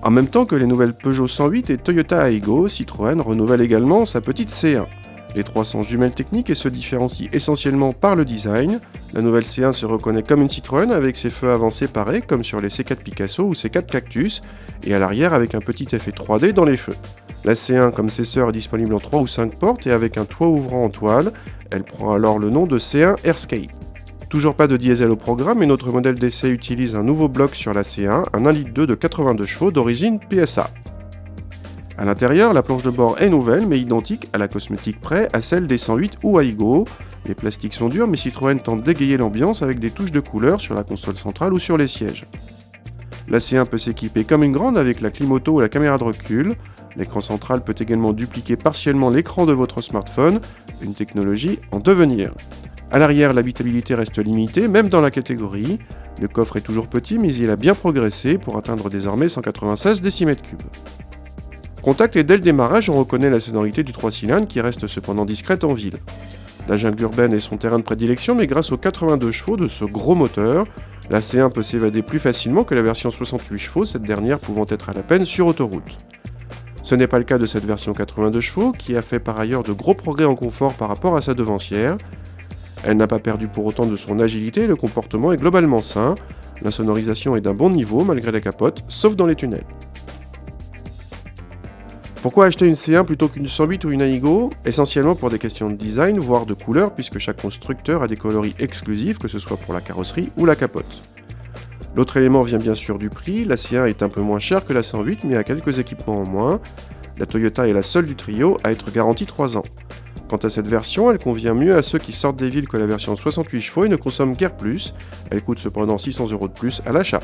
En même temps que les nouvelles Peugeot 108 et Toyota Aygo, Citroën renouvelle également sa petite C1. Les trois sont jumelles techniques et se différencient essentiellement par le design. La nouvelle C1 se reconnaît comme une Citroën avec ses feux avant séparés comme sur les C4 Picasso ou C4 Cactus, et à l'arrière avec un petit effet 3D dans les feux. La C1 comme ses sœurs est disponible en 3 ou 5 portes et avec un toit ouvrant en toile. Elle prend alors le nom de C1 Airscape. Toujours pas de diesel au programme et notre modèle d'essai utilise un nouveau bloc sur la C1, un 1,2 litre de 82 chevaux d'origine PSA. A l'intérieur, la planche de bord est nouvelle mais identique à la cosmétique près à celle des 108 ou Aygo. Les plastiques sont durs mais Citroën tente d'égayer l'ambiance avec des touches de couleur sur la console centrale ou sur les sièges. La C1 peut s'équiper comme une grande avec la clim auto ou la caméra de recul. L'écran central peut également dupliquer partiellement l'écran de votre smartphone, une technologie en devenir. À l'arrière, l'habitabilité reste limitée, même dans la catégorie. Le coffre est toujours petit, mais il a bien progressé pour atteindre désormais 196 décimètres cubes. Contact et dès le démarrage, on reconnaît la sonorité du 3 cylindres qui reste cependant discrète en ville. La jungle urbaine est son terrain de prédilection, mais grâce aux 82 chevaux de ce gros moteur, la C1 peut s'évader plus facilement que la version 68 chevaux, cette dernière pouvant être à la peine sur autoroute. Ce n'est pas le cas de cette version 82 chevaux, qui a fait par ailleurs de gros progrès en confort par rapport à sa devancière. Elle n'a pas perdu pour autant de son agilité et le comportement est globalement sain. La sonorisation est d'un bon niveau malgré la capote, sauf dans les tunnels. Pourquoi acheter une C1 plutôt qu'une 108 ou une Aygo ? Essentiellement pour des questions de design, voire de couleur, puisque chaque constructeur a des coloris exclusifs, que ce soit pour la carrosserie ou la capote. L'autre élément vient bien sûr du prix, la C1 est un peu moins chère que la 108, mais a quelques équipements en moins. La Toyota est la seule du trio à être garantie 3 ans. Quant à cette version, elle convient mieux à ceux qui sortent des villes que la version 68 chevaux et ne consomme guère plus. Elle coûte cependant 600 € de plus à l'achat.